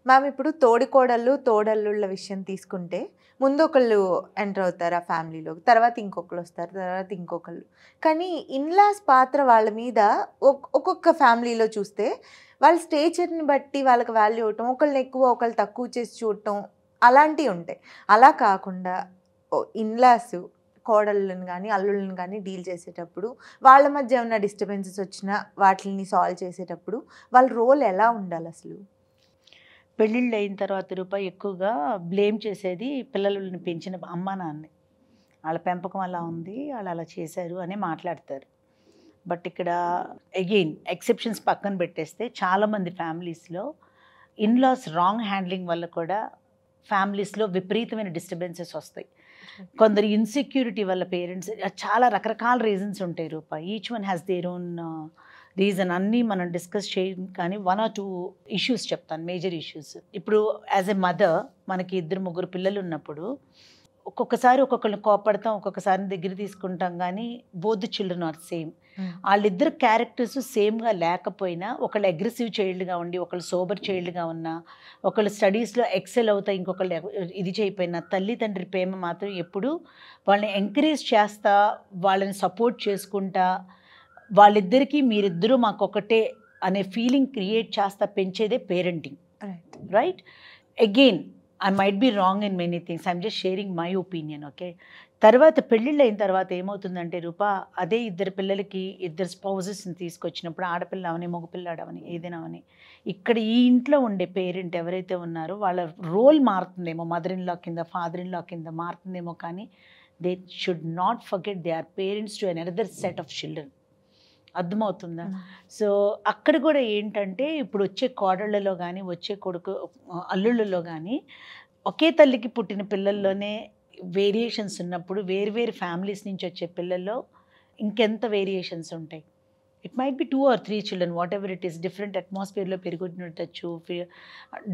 Ma'am ఇప్పుడు తోడికోడళ్ళు, తోడల్లుళ్ళ విషయం తీసుకుంటే, ముందు ఒకళ్ళు ఎంటర్ అవుతారు ఆ ఫ్యామిలీలోకి. తర్వాత ఇంకొకళ్ళొస్తారు. తర్వాత ఇంకొకళ్ళు. కానీ ఇన్‌లాస్ పాత్ర వాళ్ళ మీద ఒక్కొక్క ఫ్యామిలీలో చూస్తే, వాళ్ళ స్టేచర్‌ని బట్టి వాళ్ళకి వాల్యూ ఇవ్వటం, ఒకళ్ళని ఎక్కువ, ఒకళ్ళు తక్కువ చేసి చూడటం అలాంటియి ఉంటాయి. అలా కాకుండా ఇన్‌లాస్ కోడళ్ళని గాని, అల్లుళ్ళని గాని డీల్ చేసేటప్పుడు, వాళ్ళ మధ్య ఏమన్నా డిస్టర్బెన్సెస్ వచ్చినా వాటిల్ని సాల్వ్ చేసేటప్పుడు, వాళ్ళ రోల్ ఎలా ఉండాలసలు? పెళ్ళిళ్ళు అయిన తర్వాత ఎక్కువగా బ్లేమ్ చేసేది పిల్లలని పెంచిన అమ్మా నాన్నే. వాళ్ళ పెంపకం అలా ఉంది, వాళ్ళు అలా చేశారు అని మాట్లాడతారు. బట్ ఇక్కడ అగైన్ ఎక్సెప్షన్స్ పక్కన పెట్టేస్తే చాలామంది ఫ్యామిలీస్‌లో ఇన్‌లాస్ రాంగ్ హ్యాండ్లింగ్ వల్ల కూడా ఫ్యామిలీస్‌లో విపరీతమైన డిస్టర్బెన్సెస్ వస్తాయి. కొందరు ఇన్‌సెక్యూరిటీ వల్ల పేరెంట్స్ చాలా రకరకాల రీజన్స్ ఉంటాయి each one has their own reason. అన్నీ మనం డిస్కస్ చేయం కానీ 1 ఆర్ 2 ఇష్యూస్ చెప్తాను, మేజర్ ఇష్యూస్. ఇప్పుడు యాజ్ ఎ మదర్ మనకి 2, 3 పిల్లలు ఉన్నప్పుడు ఒక్కొక్కసారి ఒక్కొక్కళ్ళని కోప్పడతాం, ఒక్కొక్కసారి దగ్గర తీసుకుంటాం కానీ both the children are same. వాళ్ళిద్దరు క్యారెక్టర్స్ సేమ్‌గా లేకపోయినా ఒకళ్ళు అగ్రెసివ్ చైల్డ్‌గా ఉండి, ఒకళ్ళు సోబర్ చైల్డ్‌గా ఉన్నా, ఒకళ్ళు స్టడీస్‌లో ఎక్సెల్ అవుతా, ఇంకొకళ్ళు ఇది చేయకపోయినా తల్లిదండ్రి ప్రేమ మాత్రం ఎప్పుడూ వాళ్ళని ఎంకరేజ్ చేస్తా, వాళ్ళని సపోర్ట్ చేసుకుంటా, వాళ్ళిద్దరికీ మీరిద్దరూ మాకొకటే అనే ఫీలింగ్ క్రియేట్ చేస్తా పెంచేదే parenting. Right. Right? Again I might be wrong in many things. I'm just sharing my opinion. Okay. తర్వాత పెళ్ళిళ్ళైన తర్వాత ఏమవుతుందంటే అదే ఇద్దరు పిల్లలకి ఇద్దరు స్పౌజెస్ని తీసుకొచ్చినప్పుడు ఆడపిల్ల అవని, మగపిల్లాడవని, ఏదైనా అవని, ఇక్కడ ఈ ఇంట్లో ఉండే పేరెంట్ ఎవరైతే ఉన్నారో వాళ్ళ రోల్ మారుతుందేమో, మదర్ ఇన్ లా కింద, ఫాదర్ ఇన్ లా కింద మారుతుందేమో, కానీ they should not forget they are parents to another set of children. అర్థమవుతుందా? సో అక్కడ కూడా ఏంటంటే ఇప్పుడు వచ్చే కోడళ్ళలో కానీ, వచ్చే అల్లుళ్ళలో కానీ ఒకే తల్లికి పుట్టిన పిల్లల్లోనే వేరియేషన్స్ ఉన్నప్పుడు, వేరు వేరు ఫ్యామిలీస్ నుంచి వచ్చే పిల్లల్లో ఇంకెంత వేరియేషన్స్ ఉంటాయి. It might be 2 or 3 children, whatever it is, different అట్మాస్ఫియర్లో పెరుగుతుండొచ్చు.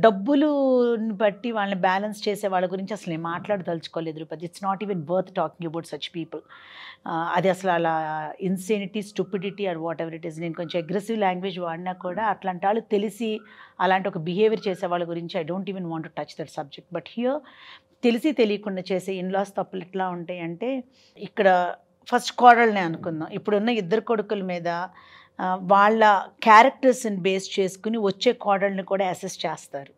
డబ్బులుని బట్టి వాళ్ళని బ్యాలెన్స్ చేసే వాళ్ళ గురించి అసలు నేను మాట్లాడదలుచుకోలేదు రూపతి. It's not even worth talking about such people. అది అసలు అలా insanity, stupidity or whatever it is. నేను కొంచెం అగ్రెసివ్ లాంగ్వేజ్ వాడినా కూడా అట్లాంటి వాళ్ళు తెలిసి అలాంటి ఒక బిహేవియర్ చేసే వాళ్ళ గురించి I don't even want to touch that subject. But here తెలిసి తెలియకుండా చేసే ఇన్‌లాస్ తప్పులు ఎట్లా ఉంటాయి అంటే, ఇక్కడ ఫస్ట్ కోడళ్ళనే అనుకుందాం. ఇప్పుడున్న ఇద్దరు కొడుకుల మీద వాళ్ళ క్యారెక్టర్స్ని బేస్ చేసుకుని వచ్చే కోడళ్ళని కూడా అసెస్ చేస్తారు.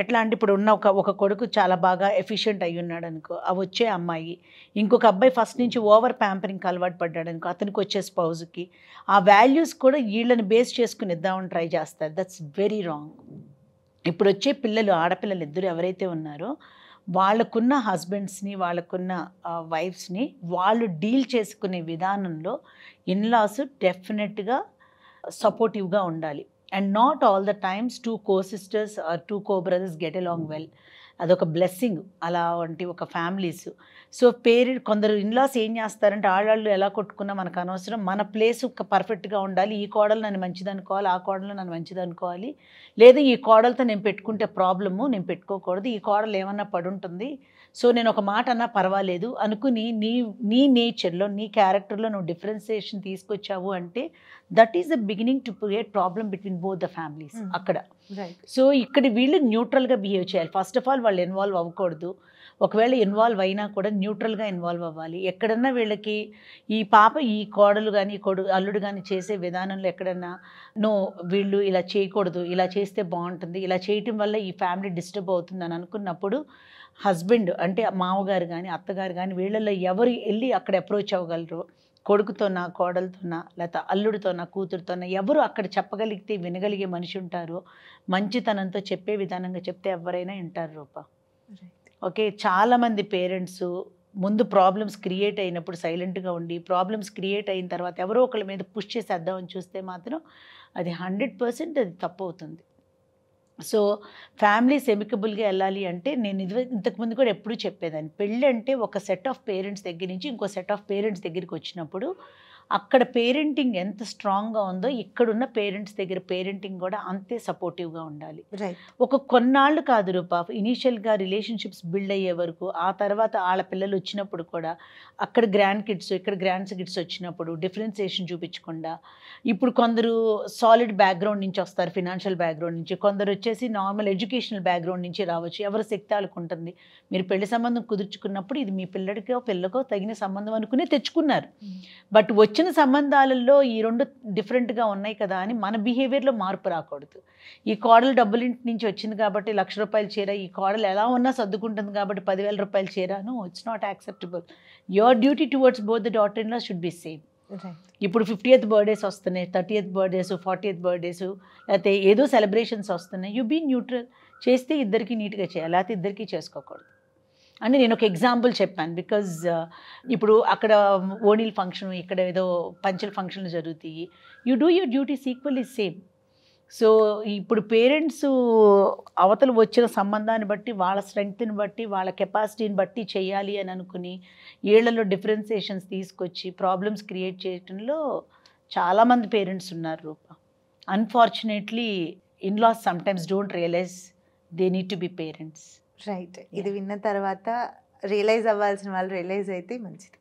ఎట్లా అంటే ఇప్పుడు ఉన్న ఒక కొడుకు చాలా బాగా ఎఫిషియెంట్ అయ్యి ఉన్నాడు అనుకో, ఆ వచ్చే అమ్మాయి, ఇంకొక అబ్బాయి ఫస్ట్ నుంచి ఓవర్ ప్యాంపరింగ్కి అలవాటు పడ్డాడు అనుకో, అతనికి వచ్చే స్పౌజ్కి ఆ వాల్యూస్ కూడా వీళ్ళని బేస్ చేసుకుని ఇద్దామని ట్రై చేస్తారు. That's very wrong. ఇప్పుడు వచ్చే పిల్లలు, ఆడపిల్లలు ఇద్దరు ఎవరైతే ఉన్నారో వాళ్ళకున్న హస్బెండ్స్ని, వాళ్ళకున్న వైఫ్స్ని వాళ్ళు డీల్ చేసుకునే విధానంలో ఇన్‌లాస్ డెఫినెట్గా సపోర్టివ్గా ఉండాలి. And not all the times 2 co sisters or 2 co brothers get along well. అదొక బ్లెస్సింగ్ అలాంటి ఒక ఫ్యామిలీస్. సో కొందరు ఇన్‌లాస్ ఏం చేస్తారంటే, ఆడాళ్ళు ఎలా కొట్టుకున్నా మనకు అనవసరం, మన ప్లేస్ పర్ఫెక్ట్గా ఉండాలి, ఈ కోడలు నన్ను మంచిదనుకోవాలి, ఆ కోడలు నన్ను మంచిదనుకోవాలి, లేదా ఈ కోడలతో నేను పెట్టుకుంటే ప్రాబ్లము, నేను పెట్టుకోకూడదు, ఈ కోడలు ఏమన్నా పడుంటుంది, సో నేను ఒక మాట అన్నా పర్వాలేదు అనుకుని నీ నీ నేచర్లో, నీ క్యారెక్టర్లో నువ్వు డిఫరెన్సియేషన్ తీసుకొచ్చావు అంటే that is the beginning to create problem between both the families అక్కడ. సో ఇక్కడ వీళ్ళు న్యూట్రల్గా బిహేవ్ చేయాలి. ఫస్ట్ ఆఫ్ ఆల్ వాళ్ళు ఇన్వాల్వ్ అవ్వకూడదు. ఒకవేళ ఇన్వాల్వ్ అయినా కూడా న్యూట్రల్గా ఇన్వాల్వ్ అవ్వాలి. ఎక్కడన్నా వీళ్ళకి ఈ కోడలు కానీ, అల్లుడు కానీ చేసే విధానంలో ఎక్కడన్నా నో వీళ్ళు ఇలా చేయకూడదు, ఇలా చేస్తే బాగుంటుంది, ఇలా చేయటం వల్ల ఈ ఫ్యామిలీ డిస్టర్బ్ అవుతుంది అని అనుకున్నప్పుడు హస్బెండ్ అంటే మామగారు కానీ, అత్తగారు కానీ, వీళ్ళల్లో ఎవరు వెళ్ళి అక్కడ అప్రోచ్ అవ్వగలరు, కొడుకుతోనా, కోడలతోనా, లేకపోతే అల్లుడితోనా, కూతురుతోనా, ఎవరు అక్కడ చెప్పగలిగితే వినగలిగే మనిషి ఉంటారో, మంచితనంతో చెప్పే విధానంగా చెప్తే ఎవరైనా వింటారు ఓకే. చాలామంది పేరెంట్స్ ముందు ప్రాబ్లమ్స్ క్రియేట్ అయినప్పుడు సైలెంట్గా ఉండి, ప్రాబ్లమ్స్ క్రియేట్ అయిన తర్వాత ఎవరో ఒకళ్ళ మీద పుష్ చేసేద్దామని చూస్తే మాత్రం అది 100% అది తప్పు అవుతుంది. సో ఫ్యామిలీస్ ఎమికబుల్గా వెళ్ళాలి అంటే నేను ఇంతకుముందు కూడా ఎప్పుడూ చెప్పేదాన్ని, పెళ్ళి అంటే ఒక సెట్ ఆఫ్ పేరెంట్స్ దగ్గర నుంచి ఇంకో సెట్ ఆఫ్ పేరెంట్స్ దగ్గరికి వచ్చినప్పుడు అక్కడ పేరెంటింగ్ ఎంత స్ట్రాంగ్గా ఉందో ఇక్కడున్న పేరెంట్స్ దగ్గర పేరెంటింగ్ కూడా అంతే సపోర్టివ్గా ఉండాలి. రైట్. ఒక కొన్నాళ్ళు కాదు రూపా, ఇనీషియల్గా రిలేషన్షిప్స్ బిల్డ్ అయ్యే వరకు, ఆ తర్వాత వాళ్ళ పిల్లలు వచ్చినప్పుడు కూడా అక్కడ గ్రాండ్ కిడ్స్ ఇక్కడ గ్రాండ్ కిడ్స్ వచ్చినప్పుడు డిఫరెన్సియేషన్ చూపించకుండా, ఇప్పుడు కొందరు సాలిడ్ బ్యాక్గ్రౌండ్ నుంచి వస్తారు, ఫినాన్షియల్ బ్యాక్గ్రౌండ్ నుంచి, కొందరు వచ్చేసి నార్మల్ ఎడ్యుకేషనల్ బ్యాక్గ్రౌండ్ నుంచి రావచ్చు, ఎవరి శక్తి వాళ్ళకు ఉంటుంది. మీరు పెళ్లి సంబంధం కుదుర్చుకున్నప్పుడు ఇది మీ పిల్లడికో పిల్లకో తగిన సంబంధం అనుకునే తెచ్చుకున్నారు. బట్ వచ్చిన సంబంధాలలో ఈ రెండు డిఫరెంట్గా ఉన్నాయి కదా అని మన బిహేవియర్లో మార్పు రాకూడదు. ఈ కోడలు డబ్బులింటి నుంచి వచ్చింది కాబట్టి ₹1,00,000 చీర, ఈ కోడలు ఎలా ఉన్నా సర్దుకుంటుంది కాబట్టి ₹10,000 చీరను, it's not acceptable. Your duty towards both the daughter in law should be same. ఇప్పుడు 50th బర్త్డేస్ వస్తున్నాయి, 30th బర్త్డేస్, 40th బర్త్డేస్, లేకపోతే ఏదో సెలబ్రేషన్స్ వస్తున్నాయి. You be neutral. చేస్తే ఇద్దరికి నీట్గా చేయాలి, లేకపోతే ఇద్దరికి చేసుకోకూడదు అని నేను ఒక ఎగ్జాంపుల్ చెప్పాను. బికాజ్ ఇప్పుడు అక్కడ ఓణీల ఫంక్షన్, ఇక్కడ ఏదో పంచల ఫంక్షన్లు జరుగుతాయి. You do your duties equally same. So ఇప్పుడు పేరెంట్స్ అవతల వచ్చిన సంబంధాన్ని బట్టి, వాళ్ళ స్ట్రెంగ్త్ని బట్టి, వాళ్ళ కెపాసిటీని బట్టి చేయాలి అని అనుకుని ఏళ్లలో డిఫరెన్సియేషన్స్ తీసుకొచ్చి ప్రాబ్లమ్స్ క్రియేట్ చేయడంలో చాలామంది పేరెంట్స్ ఉన్నారు Rupa. Unfortunately in laws sometimes don't realise they need to be parents. Right. ఇది విన్న తర్వాత రియలైజ్ అవ్వాల్సిన వాళ్ళు రియలైజ్ అయితే మంచిది.